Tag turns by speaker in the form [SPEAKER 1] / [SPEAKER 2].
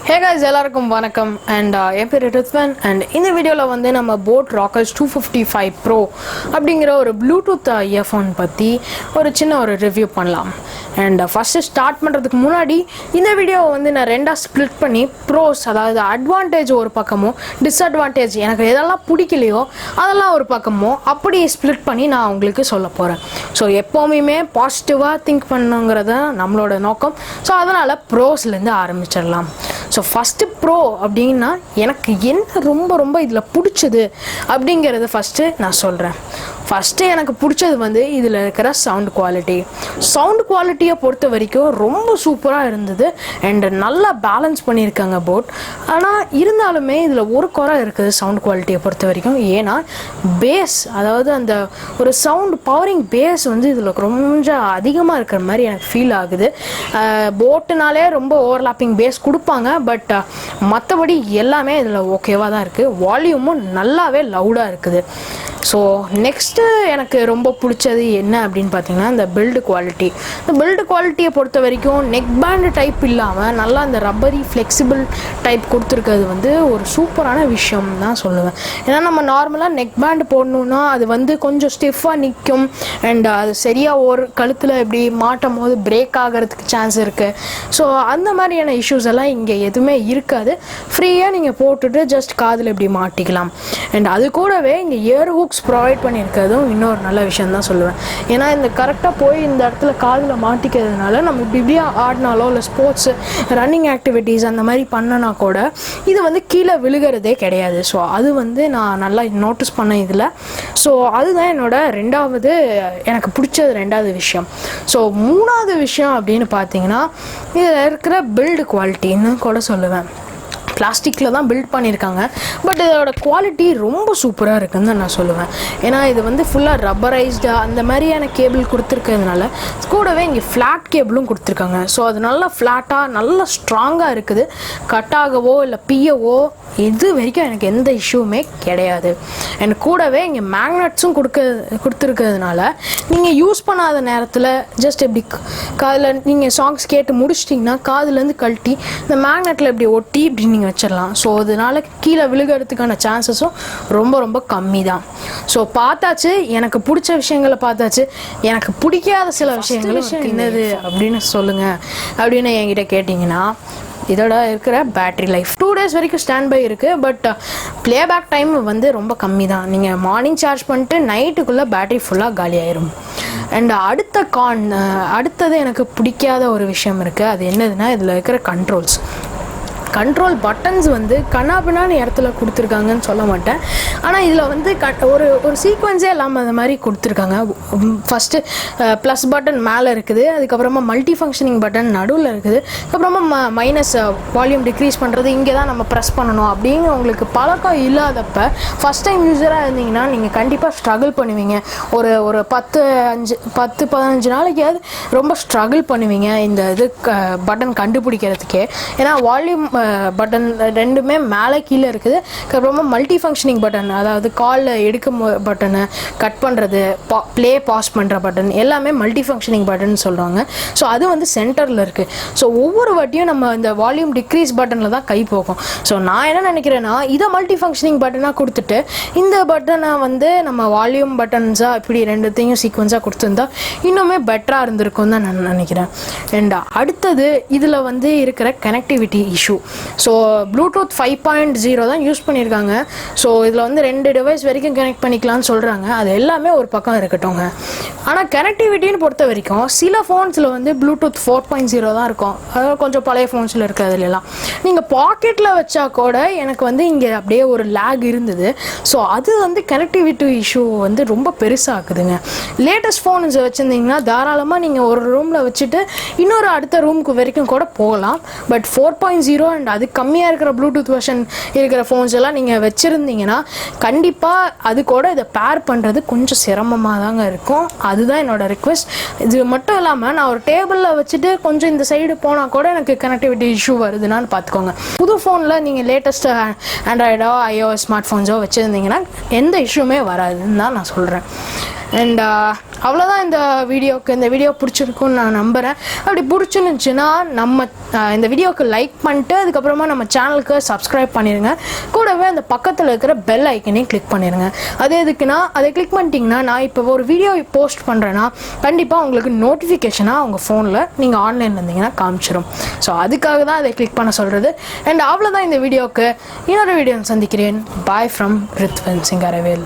[SPEAKER 1] Hey guys, எல்லாருக்கும் வணக்கம் and என் பேர் Rythwin and இந்த வீடியோல வந்து நம்ம போட் Rockerz 255 Pro அப்படிங்கிற ஒரு ப்ளூடூத் இயர்ஃபோன் பத்தி ஒரு சின்ன ஒரு ரிவ்யூ பண்ணலாம். and ஃபர்ஸ்ட் ஸ்டார்ட் பண்றதுக்கு முன்னாடி இந்த வீடியோவை வந்து நான் ரெண்டா ஸ்ப்ளிட் பண்ணி ப்ரோஸ், அதாவது அட்வான்டேஜ் ஒரு பக்கமும் டிஸ்அட்வான்டேஜ் எனக்கு எதெல்லாம் பிடிக்கலையோ அதெல்லாம் ஒரு பக்கமும் அப்படி ஸ்ப்ளிட் பண்ணி நான் உங்களுக்கு சொல்ல போறேன். ஸோ எப்போவுமே பாசிட்டிவாக திங்க் பண்ணுங்கிறது நம்மளோட நோக்கம். ஸோ அதனால் ப்ரோஸ்லேருந்து ஆரம்பிச்சிடலாம். ஸோ ஃபஸ்ட்டு ப்ரோ அப்படின்னா எனக்கு என்ன ரொம்ப இதில் பிடிச்சது அப்படிங்கிறத ஃபஸ்ட்டு நான் சொல்கிறேன். ஃபஸ்ட்டு எனக்கு பிடிச்சது வந்து இதில் இருக்கிற சவுண்ட் குவாலிட்டியை பொறுத்த வரைக்கும் ரொம்ப சூப்பராக இருந்தது அண்ட் நல்லா பேலன்ஸ் பண்ணியிருக்காங்க போட். ஆனால் இருந்தாலுமே இதில் ஒரு குறை இருக்குது சவுண்ட் குவாலிட்டியை பொறுத்த வரைக்கும். ஏன்னா பேஸ், அதாவது அந்த ஒரு சவுண்ட் பவரிங் பேஸ் வந்து இதில் கொஞ்சம் அதிகமாக இருக்கிற மாதிரி எனக்கு ஃபீல் ஆகுது. போட்டுனாலே ரொம்ப ஓவர்லாப்பிங் பேஸ் கொடுப்பாங்க, பட் மற்றபடி எல்லாமே இதில் ஓகேவாக தான் இருக்குது. வால்யூமும் நல்லாவே லவுடாக இருக்குது. ஸோ நெக்ஸ்ட்டு எனக்கு ரொம்ப பிடிச்சது என்ன அப்படின்னு பார்த்தீங்கன்னா இந்த பில்டு குவாலிட்டியை பொறுத்த வரைக்கும் நெக் பேண்டு டைப் இல்லாமல் நல்லா அந்த ரப்பரி ஃப்ளெக்சிபிள் டைப் கொடுத்துருக்கிறது வந்து ஒரு சூப்பரான விஷயம் தான் சொல்லுவேன். ஏன்னா நம்ம நார்மலாக நெக் பேண்டு போடணுன்னா அது வந்து கொஞ்சம் ஸ்டிஃபாக நிற்கும் அண்ட் அது சரியாக ஒரு கழுத்தில் இப்படி மாட்டும் போது பிரேக் ஆகிறதுக்கு சான்ஸ் இருக்குது. ஸோ அந்த மாதிரியான இஷ்யூஸ் எல்லாம் இங்கே எதுவுமே இருக்காது. ஃப்ரீயாக நீங்கள் போட்டுட்டு ஜஸ்ட் காதில் இப்படி மாட்டிக்கலாம். அண்ட் அது கூடவே இங்கே இயர் ஹூக்ஸ் ப்ரொவைட் பண்ணியிருக்கிறதும் இன்னொரு நல்ல விஷயம் தான் சொல்லுவேன். ஏன்னா இந்த கரெக்டாக போய் இந்த இடத்துல காதில் மாட்டிக்கிறதுனால நம்ம இப்படியே ஆடினாலோ இல்லை ஸ்போர்ட்ஸு ரன்னிங் ஆக்டிவிட்டீஸ் அந்த மாதிரி பண்ணனா கூட இது வந்து கீழே விழுகிறதே கிடையாது. ஸோ அது வந்து நான் நல்லா நோட்டீஸ் பண்ணேன் இதில். ஸோ அதுதான் எனக்கு பிடிச்சது ரெண்டாவது விஷயம். ஸோ மூணாவது விஷயம் அப்படின்னு பார்த்தீங்கன்னா இதில் இருக்கிற பில்டு குவாலிட்டின்னு கூட சொல்லுவேன். பிளாஸ்டிக்கில் தான் பில்ட் பண்ணியிருக்காங்க, பட் இதோட குவாலிட்டி ரொம்ப சூப்பராக இருக்குதுன்னு தான் நான் சொல்லுவேன். ஏன்னா இது வந்து ஃபுல்லாக ரப்பரைஸ்டாக அந்த மாதிரியான கேபிள் கொடுத்துருக்கிறதுனால கூடவே இங்கே ஃப்ளாட் கேபிளும் கொடுத்துருக்காங்க. ஸோ அது நல்லா ஃப்ளாட்டாக நல்லா ஸ்ட்ராங்காக இருக்குது. கட் ஆகவோ இல்லை பியவோ இது வரைக்கும் எனக்கு எந்த இஷ்யூவுமே கிடையாது. அண்ட் கூடவே இங்கே மேக்னட்ஸும் கொடுத்துருக்கிறதுனால நீங்கள் யூஸ் பண்ணாத நேரத்தில் ஜஸ்ட் எப்படி காதில் நீங்கள் சாங்ஸ் கேட்டு முடிச்சிட்டிங்கன்னா காதுலேருந்து கழட்டி இந்த மேக்னெட்டில் இப்படி ஒட்டி இப்படி நீங்கள் வச்சிடலாம். ஸோ அதனால கீழே விழுகிறதுக்கான சான்சஸும் ரொம்ப கம்மி தான். ஸோ பார்த்தாச்சு, எனக்கு பிடிச்ச விஷயங்களை பார்த்தாச்சு. எனக்கு பிடிக்காத சில விஷயங்களும் என்னது அப்படின்னு சொல்லுங்கள் அப்படின்னு என்கிட்ட கேட்டிங்கன்னா இதோட இருக்கிற பேட்ரி லைஃப் 2 days வரைக்கும் ஸ்டாண்ட் பை இருக்குது. பட் ப்ளேபேக் டைம் வந்து ரொம்ப கம்மி தான். நீங்கள் மார்னிங் சார்ஜ் பண்ணிட்டு நைட்டுக்குள்ளே பேட்ரி ஃபுல்லாக காலி ஆயிரும். அண்ட் அடுத்தது எனக்கு பிடிக்காத ஒரு விஷயம் இருக்குது. அது என்னதுன்னா இதில் இருக்கிற கண்ட்ரோல் பட்டன்ஸ் வந்து கண்ணாபின்னான்னு இடத்துல கொடுத்துருக்காங்கன்னு சொல்ல மாட்டேன். ஆனால் இதில் வந்து ஒரு சீக்வன்ஸே இல்லாமல் அந்த மாதிரி கொடுத்துருக்காங்க. ஃபஸ்ட்டு ப்ளஸ் பட்டன் மேலே இருக்குது, அதுக்கப்புறமா மல்டி ஃபங்க்ஷனிங் பட்டன் நடுவில் இருக்குது, அதுக்கப்புறமா மைனஸ் வால்யூம் டிக்ரீஸ் பண்ணுறது இங்கே தான் நம்ம ப்ரெஸ் பண்ணணும் அப்படின்னு உங்களுக்கு பழக்கம் இல்லாதப்ப ஃபஸ்ட் டைம் யூஸராக இருந்தீங்கன்னா நீங்கள் கண்டிப்பாக ஸ்ட்ரகிள் பண்ணுவீங்க. ஒரு 10-15 நாளைக்காவது ரொம்ப ஸ்ட்ரகிள் பண்ணுவீங்க இந்த இது பட்டன் கண்டுபிடிக்கிறதுக்கே. ஏன்னா வால்யூம் பட்டன் ரெண்டுமே மேலே கீழே இருக்குது. அப்புறமா மல்டி ஃபங்க்ஷனிங் பட்டன், அதாவது காலில் எடுக்கும் பட்டனு, கட் பண்ணுறது, ப்ளே பாஸ் பண்ணுற பட்டன் எல்லாமே மல்டி ஃபங்க்ஷனிங் பட்டன் சொல்கிறாங்க. ஸோ அது வந்து சென்டரில் இருக்குது. ஸோ ஒவ்வொரு வாட்டியும் நம்ம இந்த வால்யூம் டிக்ரீஸ் பட்டனில் தான் கை போகும். ஸோ நான் என்ன நினைக்கிறேன்னா இதை மல்டி ஃபங்க்ஷனிங் பட்டனாக கொடுத்துட்டு இந்த பட்டனை வந்து நம்ம வால்யூம் பட்டன்ஸாக இப்படி ரெண்டுத்தையும் சீக்வன்ஸாக கொடுத்துருந்தா இன்னுமே பெட்டராக இருந்திருக்கும் தான் நான் நினைக்கிறேன். அண்ட் அடுத்தது இதில் வந்து இருக்கிற கனெக்டிவிட்டி இஷ்யூ. ஸோ ப்ளூடூத் 5.0 தான் யூஸ் பண்ணியிருக்காங்க. ஸோ இதில் வந்து 2 டிவைஸ் வரைக்கும் கனெக்ட் பண்ணிக்கலாம்னு சொல்கிறாங்க. அது எல்லாமே ஒரு பக்கம் இருக்கட்டும்ங்க. ஆனால் கனெக்டிவிட்டின்னு பொறுத்த வரைக்கும் சில ஃபோன்ஸில் வந்து ப்ளூடூத் 4.0 தான் இருக்கும். அதாவது கொஞ்சம் பழைய ஃபோன்ஸில் இருக்கிறதுலாம் நீங்கள் பாக்கெட்டில் வச்சா கூட எனக்கு வந்து இங்கே அப்படியே ஒரு லேக் இருந்தது. ஸோ அது வந்து கனெக்டிவிட்டி இஷ்யூ வந்து ரொம்ப பெருசாகுதுங்க. லேட்டஸ்ட் ஃபோன்ஸ் வச்சுருந்தீங்கன்னா தாராளமாக நீங்கள் ஒரு ரூமில் வச்சுட்டு இன்னொரு அடுத்த ரூமுக்கு வரைக்கும் கூட போகலாம். பட் 4.0 அண்ட் அது கம்மியாக இருக்கிற ப்ளூடூத் வெர்ஷன் இருக்கிற ஃபோன்ஸ் எல்லாம் நீங்கள் வச்சுருந்தீங்கன்னா கண்டிப்பாக அது கூட இதை பேர் பண்ணுறது கொஞ்சம் சிரமமாக தாங்க இருக்கும். அதுதான் என்னோடய ரிக்வெஸ்ட். இது மட்டும் இல்லாமல் நான் ஒரு டேபிளில் வச்சுட்டு கொஞ்சம் இந்த சைடு போனால் கூட எனக்கு கனெக்டிவிட்டி இஷ்யூ வருதுன்னான்னு பார்த்துக்கோங்க. புது ஃபோனில் நீங்கள் லேட்டஸ்ட் ஆண்ட்ராய்டோ iOS ஸ்மார்ட் ஃபோன்ஸோ வச்சுருந்தீங்கன்னா எந்த இஷ்யூமே வராதுன்னு தான் நான் சொல்கிறேன். அண்ட் அவ்வளோதான் இந்த வீடியோ பிடிச்சிருக்குன்னு நான் நம்புகிறேன். அப்படி பிடிச்சிருந்துச்சுன்னா நம்ம இந்த வீடியோவுக்கு லைக் பண்ணிட்டு அதுக்கப்புறமா நம்ம சேனலுக்கு சப்ஸ்கிரைப் பண்ணிடுங்க. கூடவே அந்த பக்கத்தில் இருக்கிற பெல் ஐக்கனையும் கிளிக் பண்ணிடுங்க. அது எதுக்குன்னா அதை கிளிக் பண்ணிட்டீங்கன்னா நான் இப்போ ஒரு வீடியோ போஸ்ட் பண்ணுறேன்னா கண்டிப்பாக உங்களுக்கு நோட்டிஃபிகேஷனாக உங்கள் ஃபோனில் நீங்கள் ஆன்லைனில் இருந்தீங்கன்னா காமிச்சிடும். ஸோ அதுக்காக தான் அதை கிளிக் பண்ண சொல்கிறது. அண்ட் அவ்வளோதான் இந்த வீடியோவுக்கு. இன்னொரு வீடியோ சந்திக்கிறேன். Bye from Rythwin Singaravel.